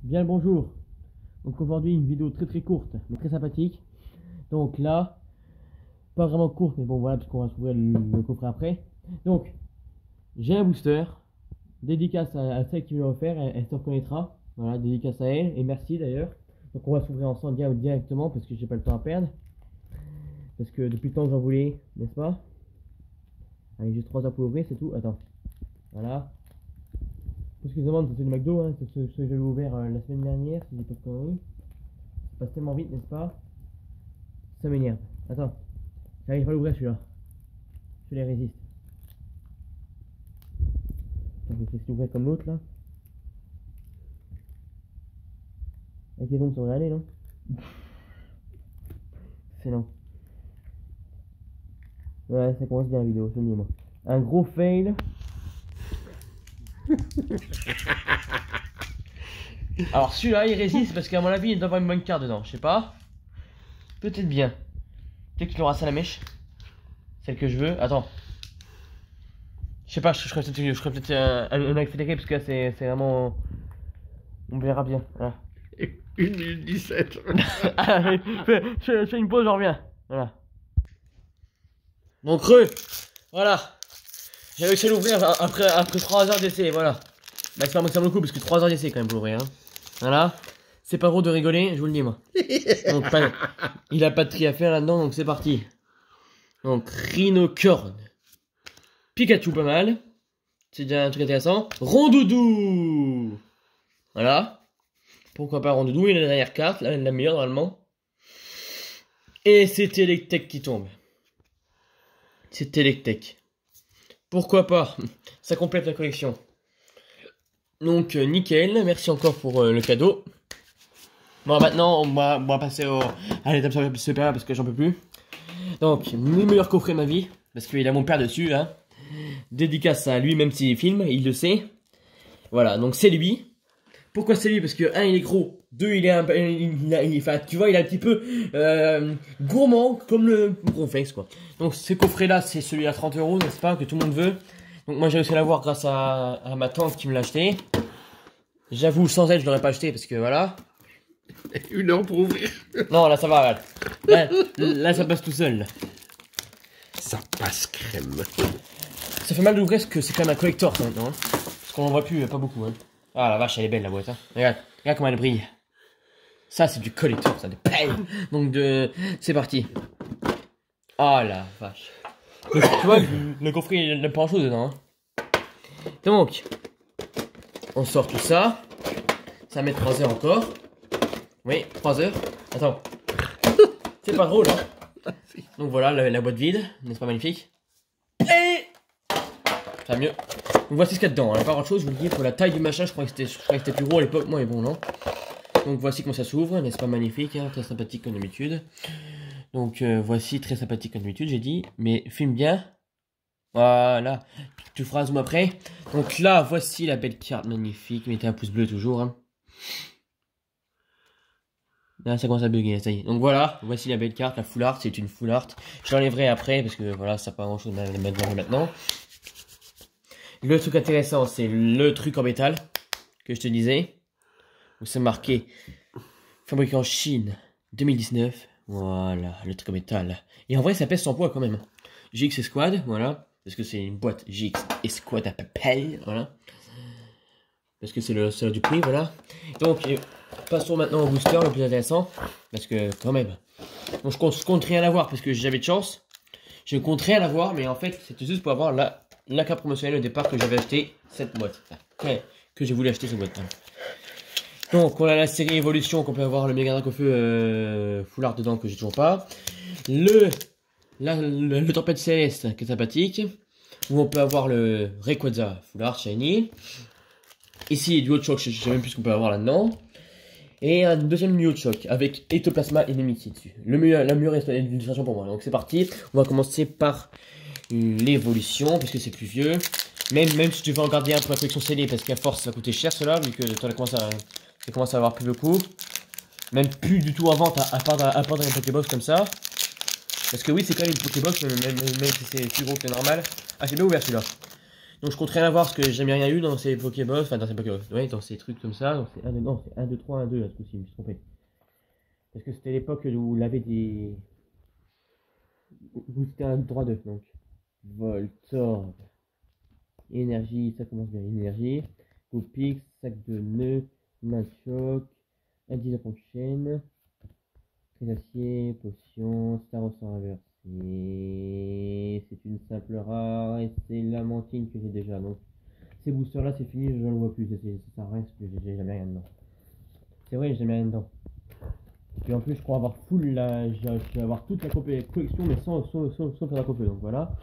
Bien le bonjour. Donc aujourd'hui une vidéo très courte mais très sympathique. Donc là, pas vraiment courte mais bon voilà parce qu'on va s'ouvrir le coffret après. Donc j'ai un booster. Dédicace à celle qui me l'a offert, elle se reconnaîtra. Voilà, dédicace à elle et merci d'ailleurs. Donc on va s'ouvrir ensemble directement parce que j'ai pas le temps à perdre. Parce que depuis le temps que j'en voulais, n'est-ce pas? Allez, juste 3 heures pour l'ouvrir, c'est tout. Attends. Voilà. Tout ce qu'ils demandent, c'est du McDo, hein. C'est ce que j'avais ouvert la semaine dernière, si j'ai pas de conneries. Ça passe tellement vite, n'est-ce pas? Ça m'énerve. Attends. J'arrive pas à l'ouvrir celui-là. Je les résiste. Attends, je vais essayer de l'ouvrir comme l'autre là. Avec les ondes, ça devrait aller, non? C'est long. Ouais, ça commence bien la vidéo, je le dis moi. Un gros fail. Alors celui-là il résiste parce qu'à mon avis il doit avoir une bonne carte dedans, je sais pas. Peut-être bien. Peut-être qu'il aura ça à la mèche. Celle que je veux. Attends. Je sais pas, je ferai peut-être un accéléré parce que là c'est vraiment... On verra bien. Voilà. 1 minute 17. Allez, je fais une pause, j'en reviens. Voilà. Donc voilà. J'ai réussi à l'ouvrir après 3 heures d'essai, voilà. Bah c'est pas moi que ça me le coup parce que 3 heures d'essai quand même pour l'ouvrir. Hein. Voilà. C'est pas drôle de rigoler, je vous le dis moi. Donc il a pas de tri à faire là-dedans, donc c'est parti. Donc Rhinocorn. Pikachu pas mal. C'est déjà un truc intéressant. Rondoudou. Voilà. Pourquoi pas Rondoudou, il a la dernière carte, la meilleure normalement. Et c'est Electek qui tombe. C'est Electek. Pourquoi pas? Ça complète la collection. Donc nickel, merci encore pour le cadeau. Bon maintenant on va passer à l'étape supérieure parce que j'en peux plus. Donc le meilleur coffret de ma vie, parce qu'il a mon père dessus hein. Dédicace à lui même s'il filme, il le sait. Voilà, donc c'est lui. Pourquoi c'est lui? Parce que 1 il est gros, 2 il est enfin, tu vois il est un petit peu gourmand comme le Ronflex quoi. Donc ce coffret là c'est celui à 30 €, n'est-ce pas, que tout le monde veut. Donc moi j'ai réussi à l'avoir grâce à ma tante qui me l'a acheté. J'avoue sans elle je l'aurais pas acheté parce que voilà. 1 heure pour ouvrir. Non là ça va, là ça passe tout seul là. Ça passe crème. Ça fait mal d'ouvrir parce que c'est quand même un collector ça maintenant hein. Parce qu'on en voit plus, pas beaucoup hein. Ah la vache elle est belle la boîte hein. Regarde comment elle brille. Ça c'est du collector, ça des pelles. Donc c'est parti. Ah la vache. Tu vois le coffret il n'a pas grand chose dedans hein. Donc on sort tout ça. Ça met 3 heures encore. Oui 3 heures. Attends. C'est pas drôle hein. Donc voilà la boîte vide, n'est-ce pas magnifique? Et ça va mieux. Donc voici ce qu'il y a dedans, hein. Pas grand chose, je vous le dis, pour la taille du machin, je crois que c'était plus gros à l'époque, moi et bon non. Donc voici comment ça s'ouvre, n'est-ce pas magnifique, hein, très sympathique comme d'habitude. Donc voici, très sympathique comme d'habitude, j'ai dit, mais filme bien. Voilà, tu feras un zoom après. Donc là, voici la belle carte magnifique, mettez un pouce bleu toujours. Hein. Là, ça commence à bugger, ça y est. Donc voilà, voici la belle carte, la full art, c'est une full art. Je l'enlèverai après, parce que voilà, ça n'a pas grand chose à mettre maintenant. Le truc intéressant, c'est le truc en métal que je te disais. Où c'est marqué fabriqué en Chine 2019. Voilà, le truc en métal. Et en vrai, ça pèse 100 poids quand même. GX Esquad, voilà. Parce que c'est une boîte GX Esquad à papel, voilà. Parce que c'est le seul du prix, voilà. Donc, passons maintenant au booster, le plus intéressant. Parce que, quand même. Donc, je compte rien avoir parce que j'avais de chance. Je compte rien avoir, mais en fait, c'était juste pour avoir la carte promotionnelle au départ que j'avais acheté cette boîte. Ouais, que j'ai voulu acheter cette boîte. Donc on a la série Evolution qu'on peut avoir le Mega Drac au feu full art dedans que j'ai toujours pas. Le Tempête Céleste qui est sympathique. Où on peut avoir le Rayquaza full art shiny. Ici du Hot Shock, je sais même plus ce qu'on peut avoir là-dedans. Et un deuxième New Shock avec Ectoplasma et Nemiki dessus. La meilleure illustration pour moi. Donc c'est parti. On va commencer par l'évolution parce que c'est plus vieux. Même si tu veux en garder un pour la collection scellée parce qu'à force ça va coûter cher cela vu que tu commence à avoir plus beaucoup. Même plus du tout en vente à part dans les Pokébox comme ça. Parce que oui c'est quand même une Pokébox même si c'est plus gros que normal. Ah j'ai bien ouvert celui-là. Donc je compte rien avoir parce que j'ai jamais rien eu dans ces Pokébox, enfin dans ces Pokébox, ouais, dans ces trucs comme ça. Donc c'est 1, 2, non, c'est 1, 2, 3, 1, 2 là ce coup-ci, je me suis trompé. Parce que c'était l'époque où il avait des. Où c'était un 3, 2, donc. Voltorb. Énergie, ça commence bien, énergie. Coupix, sac de nœuds, Machoc, indice en chaîne. Crétacier, potion, star ressort inversé. C'est une simple rare et c'est la mantine que j'ai déjà. Donc ces boosters là c'est fini, je ne le vois plus. Ça sert à rien parce que j'ai jamais rien dedans. C'est vrai, j'ai jamais rien dedans. Et en plus, je crois avoir full la. Je vais avoir toute la collection, mais sans faire la copie. Donc voilà.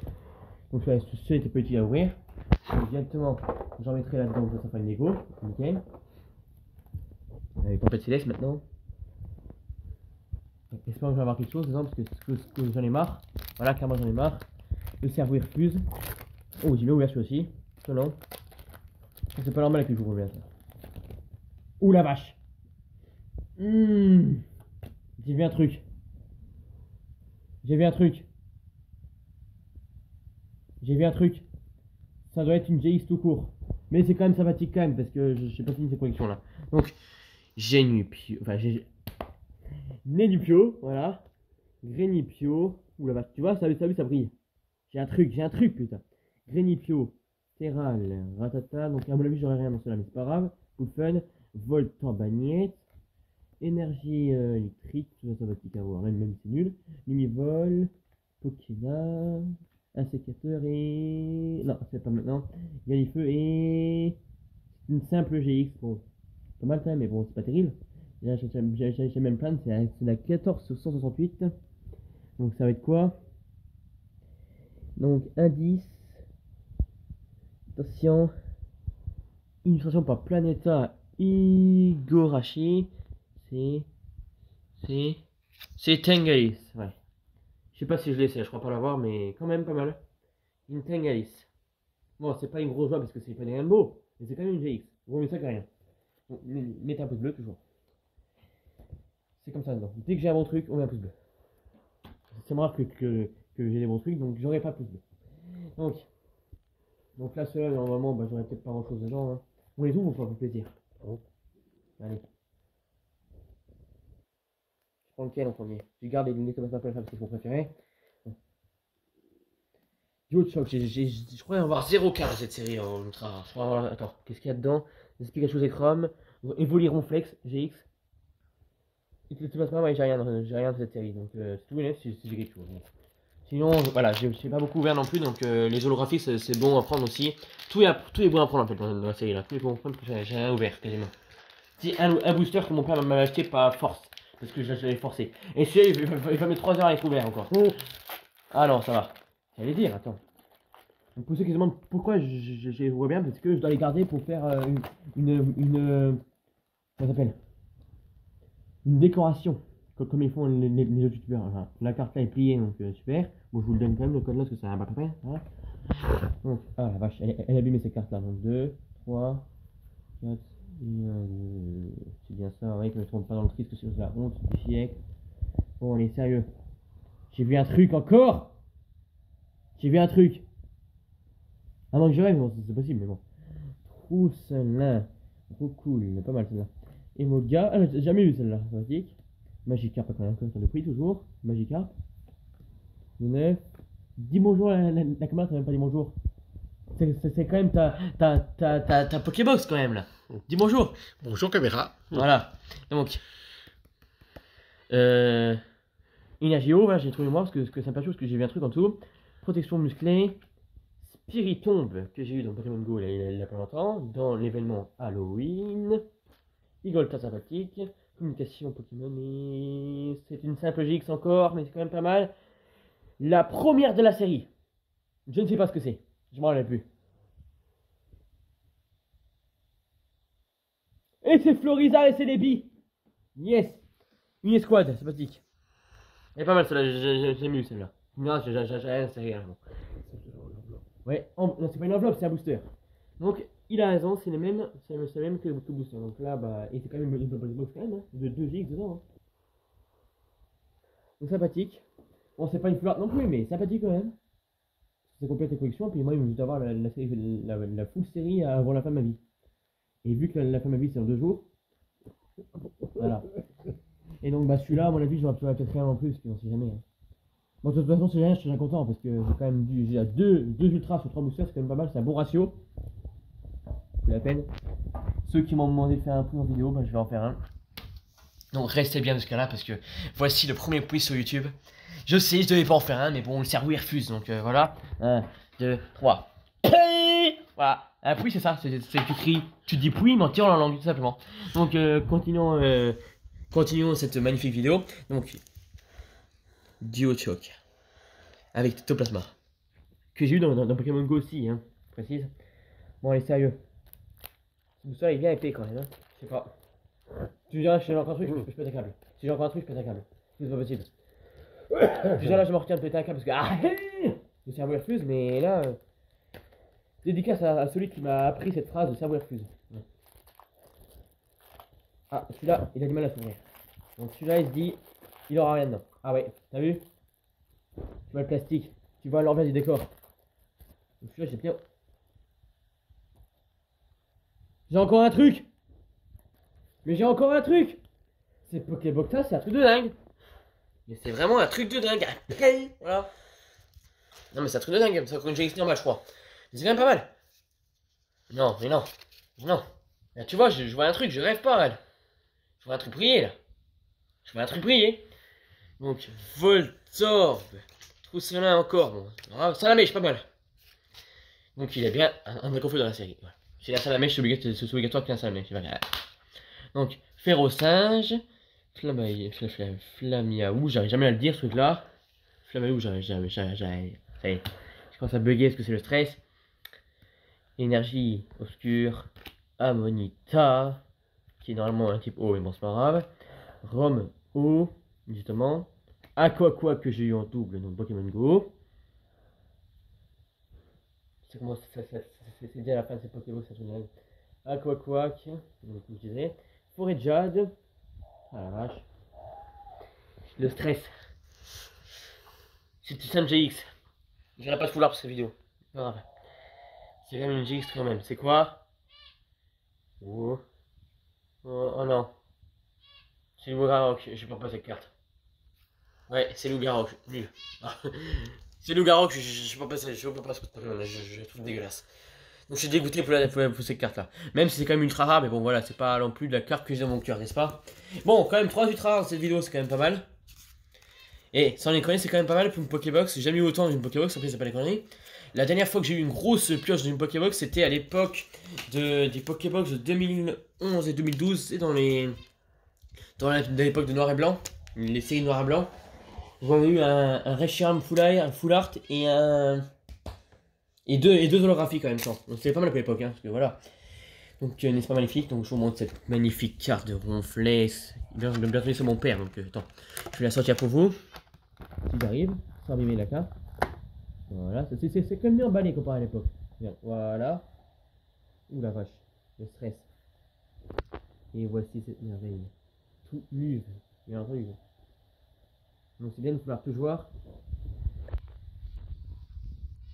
Donc celui-là était petit à ouvrir. Donc directement, j'en mettrai là-dedans, ça fera une Lego. Nickel. Avec Tempête Céleste maintenant. J'espère que je vais avoir quelque chose dedans parce que j'en ai marre. Voilà, clairement j'en ai marre. Le cerveau il refuse. Oh, j'ai bien ouvert celui aussi. Non. C'est pas normal que je ouvre bien ça. Ouh la vache. J'ai vu un truc. J'ai vu un truc. J'ai vu un truc. Ça doit être une GX tout court. Mais c'est quand même sympathique quand même parce que je sais pas fini ces collections là. Donc, Génipio. Enfin, j'ai. Nénupio, voilà. Grénipio. Ouh la vache. Tu vois, ça brille. J'ai un truc, putain. Grénipio. Terral. Ratata. Donc, à mon avis, j'aurais rien dans cela, mais c'est pas grave. Coup fun. Voltan Bagnette. Énergie électrique. Tout ça sympathique à voir, même si c'est nul. Lumivol. Pokina. Un sécateur et. Non, c'est pas maintenant. Galifeu et. Une simple GX. Bon, pas mal quand même, mais bon, c'est pas terrible. J'ai même plein, c'est la 1468. Donc ça va être quoi? Donc indice. Attention. Illustration par Planeta Igorashi. C'est Tengalis. Ouais. Je sais pas si je l'ai, je crois pas l'avoir, mais quand même pas mal. Une Tengalis. Bon, c'est pas une grosse joie parce que c'est pas des Rainbow, mais c'est quand même une GX. Vaut mieux ça que rien. Donc, mettez un pouce bleu toujours. C'est comme ça dedans. Dès que j'ai un bon truc, on met un pouce bleu. C'est rare que j'ai des bons trucs, donc j'aurai pas de pouce bleu. Donc là, ceux-là, normalement, bah, j'aurais peut-être pas grand chose dedans. Hein. On les ouvre ou pas pour plaisir? Allez. Je prends lequel en premier? Je garde les lignes comme ça parce que c'est mon préféré. Duo de choc, je crois avoir 0 carte cette série en ultra rare. Je crois avoir... Attends, qu'est-ce qu'il y a dedans? Des explications et Chrome, Evoliron Flex, GX. Et de toute façon, ouais, j'ai rien de cette série, donc c'est tout bénéf si j'ai quelque chose. Sinon, voilà, je sais pas beaucoup ouvert non plus, donc les holographiques c'est bon à prendre aussi. Tout est bon à prendre en fait dans la série là, tout est bon à prendre parce que j'ai rien ouvert quasiment. Si un booster que mon père m'a acheté par force, parce que je l'avais forcé. Et il va mettre 3 heures à être ouvert encore. Ah non, ça va. J'allais dire, attends. Pour ceux qui se demandent pourquoi je les vois bien, parce que je dois les garder pour faire comment ça s'appelle? Une décoration, comme ils font les autres youtubeurs. Enfin, la carte là est pliée, donc super. Bon, je vous le donne quand même le code là, parce que ça va pas près. Voilà. Donc, ah la vache, elle a abîmé ces cartes là. Donc 2, 3, 4, c'est bien ça, ouais, que je ne me trompe pas dans le triste, parce que c'est la honte du siècle. Bon, allez, sérieux. J'ai vu un truc encore. J'ai vu un truc. Ah non, je rêve, bon, c'est possible, mais bon. Trousselin. Trop cool, il est pas mal celle-là. Emoga. Ah, j'ai jamais vu celle-là, sympathique. Magikarp, pas quand même, de prix toujours. Magikarp. 9. Dis bonjour à la camarade, t'as même pas dit bonjour. C'est quand même ta Pokébox quand même là. Dis bonjour. Bonjour caméra. Voilà. Donc. Inagio, voilà, j'ai trouvé moi parce que c'est un peu chose que j'ai vu un truc en dessous. Protection musclée. Spiritombe que j'ai eu dans Pokémon Go il y a pas longtemps. Dans l'événement Halloween. Igolta sympathique. Communication Pokémon et c'est une simple GX encore, mais c'est quand même pas mal. La première de la série. Je ne sais pas ce que c'est. Je m'en rappelle plus. Et c'est Florizard et c'est les billes. Yes. Une escouade, sympathique. Elle est pas mal celle-là, j'ai mieux celle-là. Non, j'ai rien, c'est rien. Ouais, non, c'est pas une enveloppe, c'est un booster. Donc, il a raison, c'est le même que le booster. Donc là, bah, et c'est quand même une bonne box quand même, hein, de 2 GX dedans. Hein. Donc sympathique. Bon, c'est pas une fleur non plus, mais sympathique quand même. ça complète les collections, puis moi, il me dit d'avoir la full série avant la fin de ma vie. Et vu que la fin de ma vie, c'est en 2 jours, voilà. Et donc, bah, celui-là, à mon avis, j'aurais peut-être rien en plus, puis on sait jamais. Hein. Bon, de toute façon, c'est rien, je suis bien content, parce que j'ai quand même j'ai 2 ultras sur 3 boosters, c'est quand même pas mal, c'est un bon ratio. C'est la peine. Ceux qui m'ont demandé de faire un pouls en vidéo, bah, je vais en faire un. Donc restez bien de ce cas-là parce que voici le premier pouls sur YouTube. Je sais, je devais pas en faire un, mais bon, le cerveau il refuse. Donc voilà. 1, 2, 3. Voilà. Un pouls, c'est ça. Tu cries, tu dis pouls, mais en tirant la langue, tout simplement. Donc continuons cette magnifique vidéo. Donc, Duochoke. Avec Toplasma. Que j'ai eu dans Pokémon Go aussi, hein. Je précise. Bon, allez, sérieux. Ça, il est bien épais quand même, hein. Je sais pas. Tu diras, si j'ai encore un truc, je pète un câble. Si j'ai encore un truc, je pète un câble. C'est pas possible. Déjà là, je me retiens de péter un câble parce que. Ah, le cerveau refuse, mais là. Dédicace à celui qui m'a appris cette phrase, le cerveau refuse. Ah, celui-là, il a du mal à s'ouvrir. Donc celui-là, il se dit, il aura rien dedans. Ah ouais, t'as vu? Tu vois le plastique, tu vois l'envers du décor. Donc celui-là, j'ai bien. J'ai encore un truc! Mais j'ai encore un truc! C'est Pokébox, c'est un truc de dingue! Mais c'est vraiment un truc de dingue! Voilà! Non, mais c'est un truc de dingue, c'est une GX normale, je crois. Mais c'est quand même pas mal! Non, mais non! Non! Là, tu vois, je vois un truc, je rêve pas, elle! Je vois un truc briller, là! Je vois un truc briller! Donc, Voltorb! Trousselin encore, bon. Ah, Salamèche, pas mal! Donc, il est bien un Draconfeu dans la série. Voilà. C'est la Salamèche, c'est obligatoire qu'il y ait un Salamèche. Voilà. Donc, Ferrosinge, Flamiaou, j'arrive jamais à le dire ce truc-là. Flamiaou, j'arrive, ça y est. Je commence à bugger, est-ce que c'est le stress? Énergie obscure, Amonita, qui est normalement un type eau, mais bon, c'est pas grave. Rome eau, justement. Aquaqua que j'ai eu en double, donc Pokémon Go. C'est comment c'est déjà la fin de ces Pokémon, ça tourne. Aquaquac, donc je disais. Forêt de Jade. Ah la vache. Le stress. C'est une GX. Je n'aurai pas de foulard pour cette vidéo. Pas grave. C'est quand même une GX quand même. C'est quoi? Oh. Oh non. C'est Loup-Garok. Je peux pas cette carte. Ouais, c'est Loup-Garok. Nul. C'est Loup-Garok. Je peux pas passer. Je peux pas ce Pokémon. Je trouve dégueulasse. Donc je suis dégoûté pour cette carte là. Même si c'est quand même ultra rare, mais bon voilà, c'est pas non plus de la carte que j'ai dans mon cœur, n'est-ce pas? Bon, quand même 3 ultra rares dans cette vidéo, c'est quand même pas mal. Et sans les conneries, c'est quand même pas mal pour une Pokébox. J'ai jamais eu autant d'une Pokébox, en plus c'est pas les conneries. La dernière fois que j'ai eu une grosse pioche d'une Pokébox, c'était à l'époque des Pokébox de 2011 et 2012. C'est dans l'époque de Noir et Blanc, les séries Noir et Blanc. J'en ai eu un Reshiram Full Art, un Full Art et un... Et deux holographiques en même temps. Donc c'était pas mal pour l'époque, hein, parce que voilà. Donc n'est-ce pas magnifique? Donc je vous montre cette magnifique carte de Ronflesse. Bien sur mon père, donc attends. Je vais la sortir pour vous. Si j'arrive, sans abîmer la carte. Voilà, c'est quand même mieux emballé comparé à l'époque. Voilà. Ouh la vache, le stress. Et voici cette merveille. Tout muve, bien entendu. Donc c'est bien de vouloir tout voir.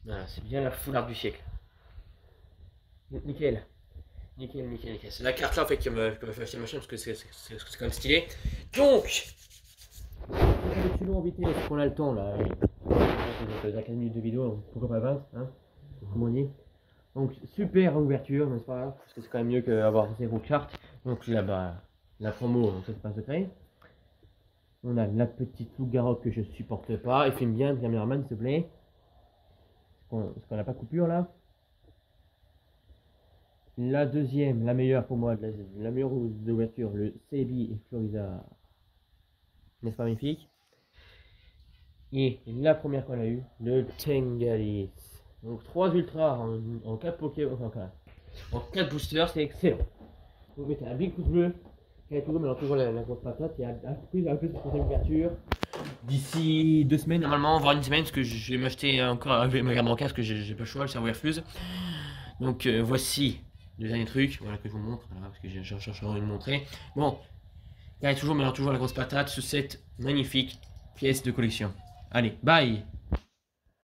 Voilà, c'est bien la foulard du siècle. Nickel. Nickel. C'est la carte là en fait qui m'a fait acheter le machin parce que c'est quand même stylé. Donc, avec long en vitesse, qu'on a le temps là. Dans 15 minutes de vidéo, pourquoi pas 20, hein, comme on dit. Donc, super ouverture, n'est-ce pas? Parce que c'est quand même mieux qu'avoir 0 carte. Donc là-bas, la promo, donc ça c'est pas secret. On a la petite Loup-Garok que je supporte pas. Et filme bien, caméraman, s'il te plaît. Est-ce qu'on n'a pas coupure là? La deuxième, la meilleure pour moi, la meilleure d'ouverture, le Sebi et Florida. N'est-ce pas magnifique? Et la première qu'on a eue, le Tengalis. Donc 3 ultras en 4 Pokémon, en 4 boosters, c'est excellent. Vous mettez un big pouce bleu, qui toujours, mais toujours la grosse patate, et un peu pour l'ouverture. D'ici 2 semaines, normalement, voire une semaine, parce que je vais m'acheter encore avec ma gamme en casque, parce que j'ai pas le choix, le cerveau refuse. Donc voici le dernier truc, voilà que je vous montre, voilà, parce que j'ai envie de montrer. Bon, il y a toujours, mais toujours la grosse patate sur cette magnifique pièce de collection. Allez, bye!